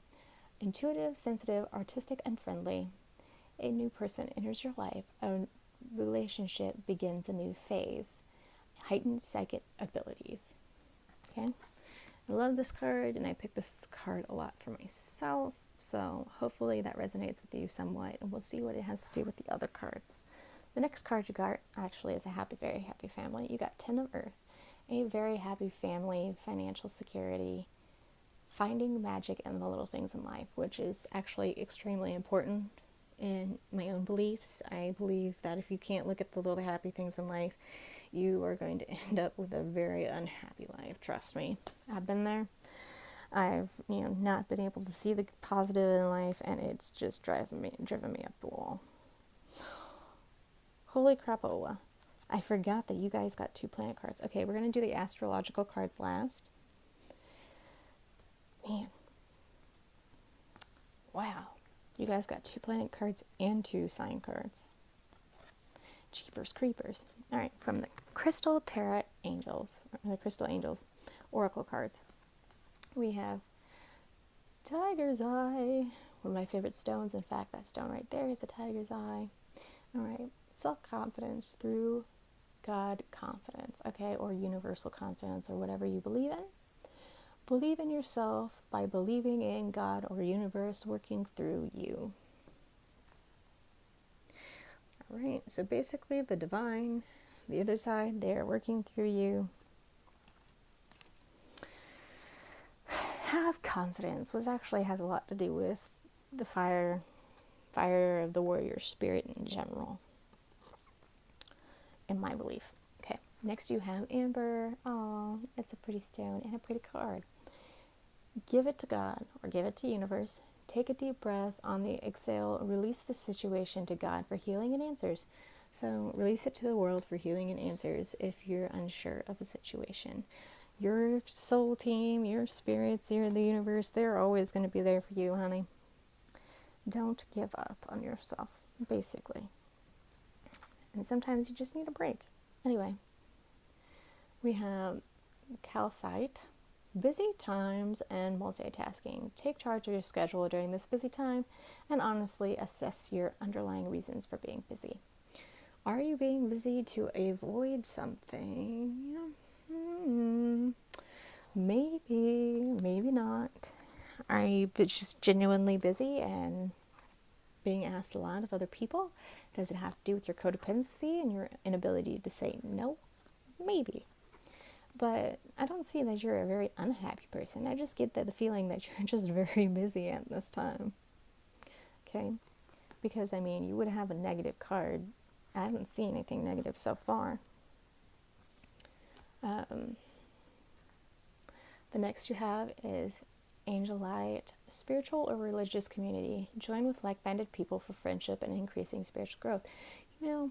Intuitive, sensitive, artistic, and friendly. A new person enters your life. A relationship begins a new phase. Heightened psychic abilities. Okay? I love this card, and I picked this card a lot for myself, so hopefully that resonates with you somewhat, and we'll see what it has to do with the other cards. The next card you got actually is a happy, very happy family. You got 10 of Earth. A very happy family, financial security, finding magic in the little things in life, which is actually extremely important in my own beliefs. I believe that if you can't look at the little happy things in life, you are going to end up with a very unhappy life. Trust me. I've been there. I've, not been able to see the positive in life, and it's just driven me up the wall. Holy crapola. I forgot that you guys got 2 planet cards. Okay, we're going to do the astrological cards last. Man. Wow. You guys got 2 planet cards and 2 sign cards. Jeepers creepers. All right, from the Crystal Tarot Angels, the Crystal Angels Oracle cards, we have Tiger's Eye, one of my favorite stones. In fact, that stone right there is a tiger's eye. All right, self-confidence through God confidence, okay, or universal confidence, or whatever you believe in. Believe in yourself by believing in God or universe working through you. All right, so basically the divine, the other side, they're working through you. Have confidence, which actually has a lot to do with the fire of the warrior spirit in general, in my belief. Okay, next you have Amber. Oh, it's a pretty stone and a pretty card. Give it to God or give it to universe. Take a deep breath. On the exhale, release the situation to God for healing and answers. So release it to the world for healing and answers if you're unsure of a situation. Your soul team, your spirits, the universe, they're always going to be there for you, honey. Don't give up on yourself, basically. And sometimes you just need a break. Anyway, we have calcite, busy times and multitasking. Take charge of your schedule during this busy time and honestly assess your underlying reasons for being busy. Are you being busy to avoid something? Maybe, maybe not. Are you just genuinely busy and being asked a lot of other people? Does it have to do with your codependency and your inability to say no? Maybe. But I don't see that you're a very unhappy person. I just get the feeling that you're just very busy at this time. Okay? Because, I mean, you would have a negative card. I haven't seen anything negative so far. The next you have is Angel Light, spiritual or religious community. Join with like-minded people for friendship and increasing spiritual growth. You know,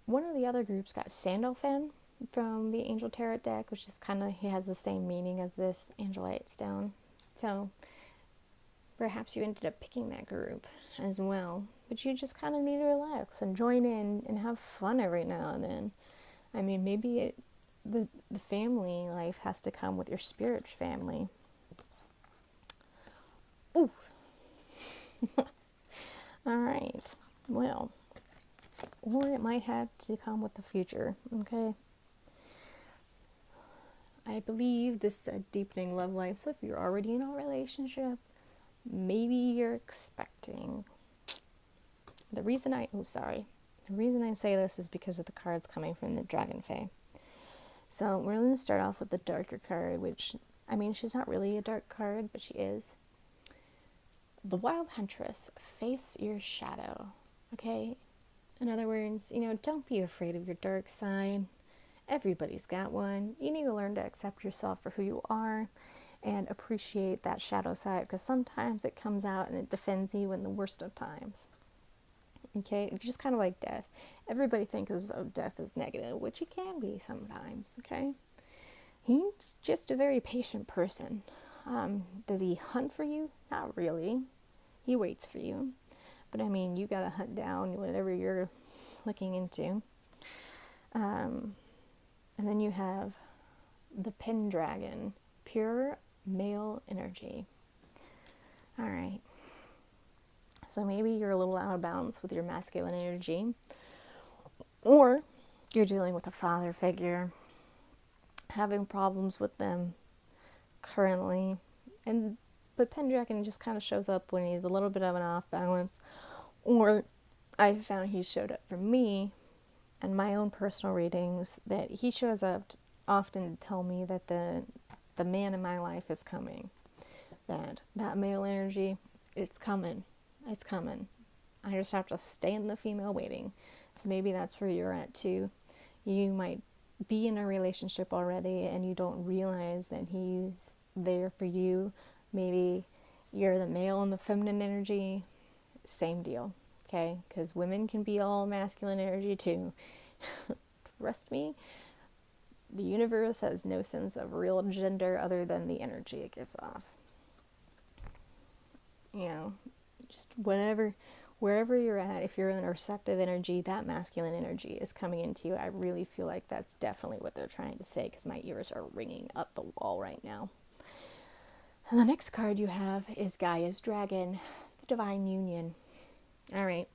one of the other groups got Sandalphon from the Angel Tarot deck, which is kind of, he has the same meaning as this Angelite stone. So perhaps you ended up picking that group as well. But you just kind of need to relax and join in and have fun every now and then. I mean, maybe the family life has to come with your spirit family. Ooh. All right. Well, or it might have to come with the future. Okay. I believe this is a deepening love life. So if you're already in a relationship, maybe you're expecting. The reason I say this is because of the cards coming from the Dragon Fae. So we're going to start off with the darker card, which, I mean, she's not really a dark card, but she is. The Wild Huntress, face your shadow, okay? In other words, don't be afraid of your dark side. Everybody's got one. You need to learn to accept yourself for who you are and appreciate that shadow side, because sometimes it comes out and it defends you in the worst of times. Okay, it's just kind of like death. Everybody thinks of death as negative, which it can be sometimes, okay? He's just a very patient person. Does he hunt for you? Not really. He waits for you. But I mean, you gotta hunt down whatever you're looking into. And then you have the Pendragon, pure male energy. All right. So maybe you're a little out of balance with your masculine energy, or you're dealing with a father figure, having problems with them currently, but Pendragon just kind of shows up when he's a little bit of an off balance, or I found he showed up for me and my own personal readings that he shows up often to tell me that the man in my life is coming, that male energy, it's coming. It's coming. I just have to stay in the female waiting. So maybe that's where you're at too. You might be in a relationship already and you don't realize that he's there for you. Maybe you're the male and the feminine energy. Same deal. Okay? Because women can be all masculine energy too. Trust me, the universe has no sense of real gender other than the energy it gives off. Just wherever you're at, if you're in a receptive energy, that masculine energy is coming into you. I really feel like that's definitely what they're trying to say, because my ears are ringing up the wall right now. And the next card you have is Gaia's Dragon, the Divine Union. All right.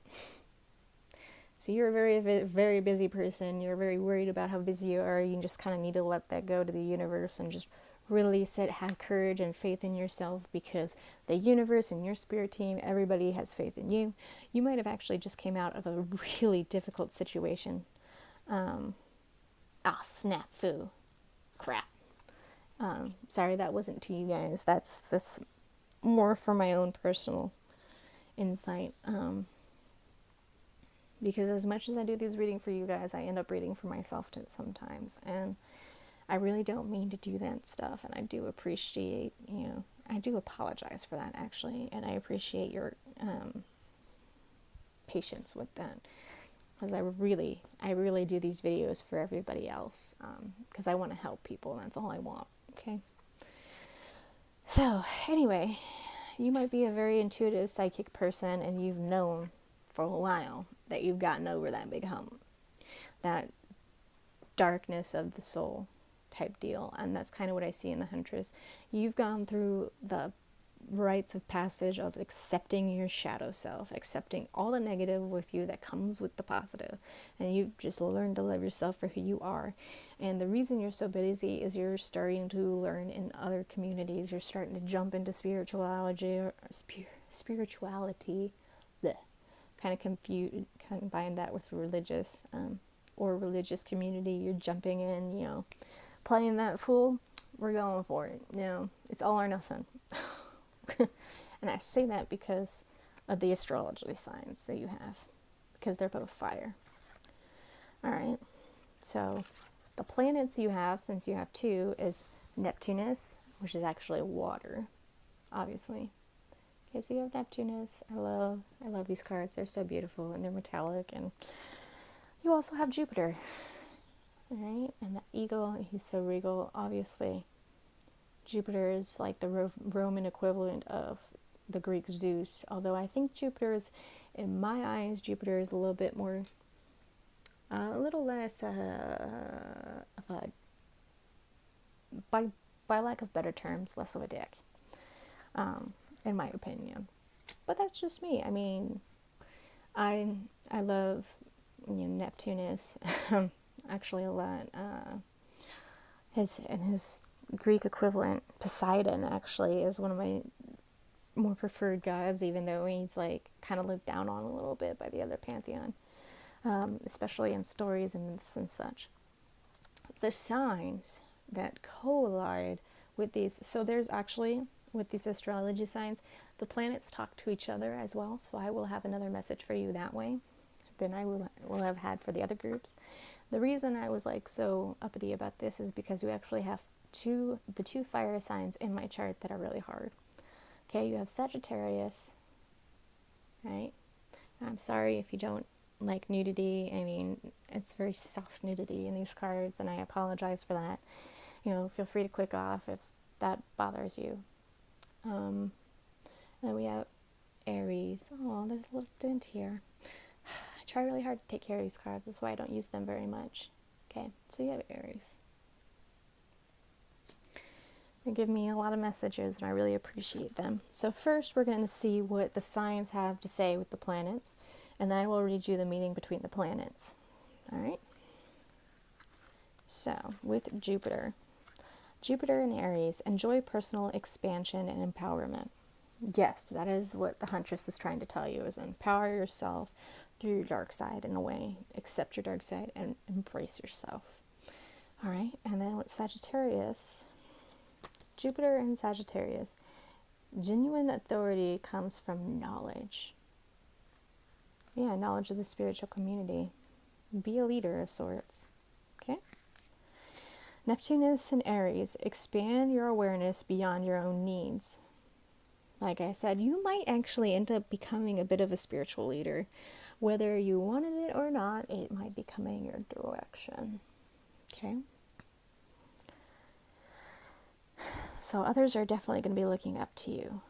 So you're a very, very busy person. You're very worried about how busy you are. You just kind of need to let that go to the universe and just release it. Have courage and faith in yourself, because the universe and your spirit team, everybody has faith in you. You might have actually just came out of a really difficult situation. Snap, foo, crap. Sorry, that wasn't to you guys. That's more for my own personal insight. Because as much as I do these readings for you guys, I end up reading for myself too sometimes. And I really don't mean to do that stuff. And I do appreciate, I do apologize for that actually. And I appreciate your patience with that. Because I really do these videos for everybody else. Because I want to help people, and that's all I want. Okay. So anyway, you might be a very intuitive psychic person, and you've known for a while that you've gotten over that big hump, that darkness of the soul, type deal. And that's kind of what I see in the Huntress. You've gone through the rites of passage of accepting your shadow self, accepting all the negative with you that comes with the positive, and you've just learned to love yourself for who you are. And the reason you're so busy is you're starting to learn in other communities. You're starting to jump into spirituality or spirituality, bleh. Kind of combine that with religious or religious community. You're jumping in, playing that fool. We're going for it. It's all or nothing. And I say that because of the astrology signs that you have, because they're both fire. All right. So the planets you have, since you have two, is Neptunus, which is actually water, obviously. Okay, so you have Neptunus. I love these cards. They're so beautiful and they're metallic. And you also have Jupiter. All right. And the eagle, he's so regal, obviously. Jupiter is like the Roman equivalent of the Greek Zeus, although I think Jupiter is, in my eyes, Jupiter is a little bit more, a little less of a, by lack of better terms, less of a dick, in my opinion. But that's just me. I mean, I love Neptunus actually a lot. His Greek equivalent, Poseidon, actually is one of my more preferred gods, even though he's like kind of looked down on a little bit by the other pantheon, especially in stories and myths and such. The signs that collide with these, so there's actually, with these astrology signs, the planets talk to each other as well, so I will have another message for you that way than I will have had for the other groups. The reason I was like so uppity about this is because we actually have the two fire signs in my chart that are really hard. Okay, you have Sagittarius, right? I'm sorry if you don't like nudity. I mean, it's very soft nudity in these cards, and I apologize for that. Feel free to click off if that bothers you. And then we have Aries. Oh, there's a little dent here. I try really hard to take care of these cards. That's why I don't use them very much. Okay, so you have Aries. They give me a lot of messages, and I really appreciate them. So first, we're going to see what the signs have to say with the planets, and then I will read you the meaning between the planets. All right? So, with Jupiter. Jupiter in Aries, enjoy personal expansion and empowerment. Yes, that is what the Huntress is trying to tell you, is empower yourself through your dark side in a way. Accept your dark side and embrace yourself. All right? And then with Sagittarius, Jupiter in Sagittarius, genuine authority comes from knowledge. Yeah, knowledge of the spiritual community. Be a leader of sorts. Okay? Neptunus in Aries, expand your awareness beyond your own needs. Like I said, you might actually end up becoming a bit of a spiritual leader. Whether you wanted it or not, it might be coming your direction. Okay? So others are definitely going to be looking up to you.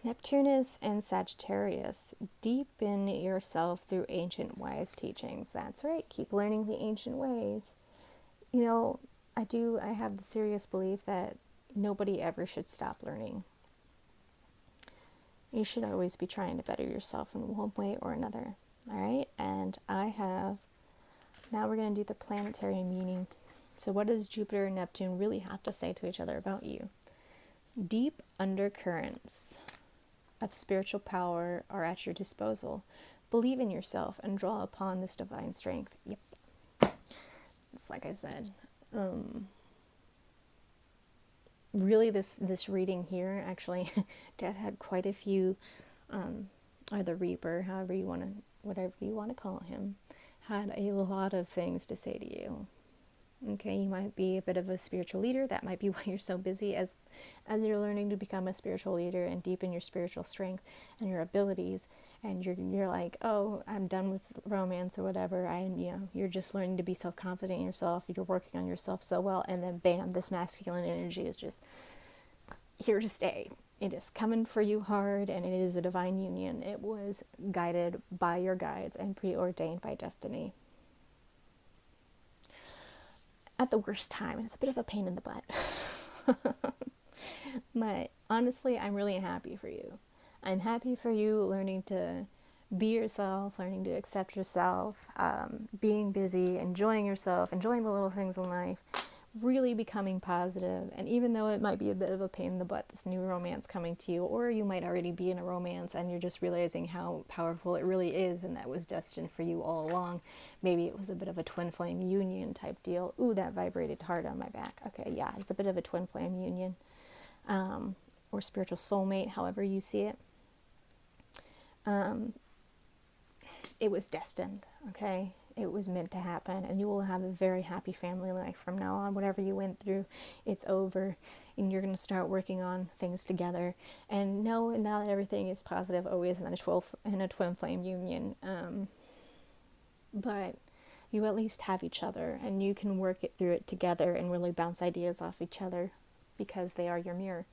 Neptunus and Sagittarius, deepen yourself through ancient wise teachings. That's right, keep learning the ancient ways. I have the serious belief that nobody ever should stop learning. You should always be trying to better yourself in one way or another. All right, and now we're going to do the planetary meaning. So what does Jupiter and Neptune really have to say to each other about you? Deep undercurrents of spiritual power are at your disposal. Believe in yourself and draw upon this divine strength. Yep. It's like I said. Really, this reading here, actually, Death had quite a few, or the Reaper, whatever you want to call him, had a lot of things to say to you. Okay, you might be a bit of a spiritual leader. That might be why you're so busy as you're learning to become a spiritual leader and deepen your spiritual strength and your abilities. And you're like, oh, I'm done with romance or whatever. You're just learning to be self-confident in yourself. You're working on yourself so well, and then bam, this masculine energy is just here to stay. It is coming for you hard, and it is a divine union. It was guided by your guides and preordained by destiny. at the worst time. It's a bit of a pain in the butt. But honestly, I'm really happy for you. I'm happy for you learning to be yourself, learning to accept yourself, being busy, enjoying yourself, enjoying the little things in life, really becoming positive. And even though it might be a bit of a pain in the butt, this new romance coming to you, or you might already be in a romance and you're just realizing how powerful it really is and that was destined for you all along. Maybe it was a bit of a twin flame union type deal. Ooh, that vibrated hard on my back. Okay, yeah, it's a bit of a twin flame union, or spiritual soulmate, however you see it. It was destined, okay? It was meant to happen, and you will have a very happy family life from now on. Whatever you went through, it's over, and you're going to start working on things together. And no, not everything is positive always in a twin flame union, but you at least have each other, and you can work it through it together and really bounce ideas off each other because they are your mirror.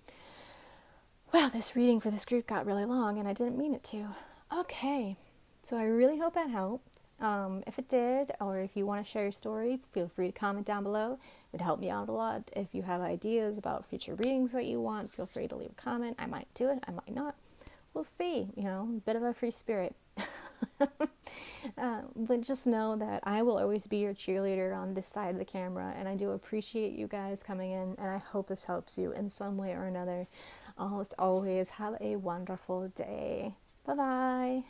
Wow, this reading for this group got really long, and I didn't mean it to. Okay, so I really hope that helped. If it did, or if you want to share your story, feel free to comment down below. It would help me out a lot. If you have ideas about future readings that you want, feel free to leave a comment. I might do it, I might not. We'll see, a bit of a free spirit. But just know that I will always be your cheerleader on this side of the camera, and I do appreciate you guys coming in, and I hope this helps you in some way or another. Almost always have a wonderful day. Bye-bye.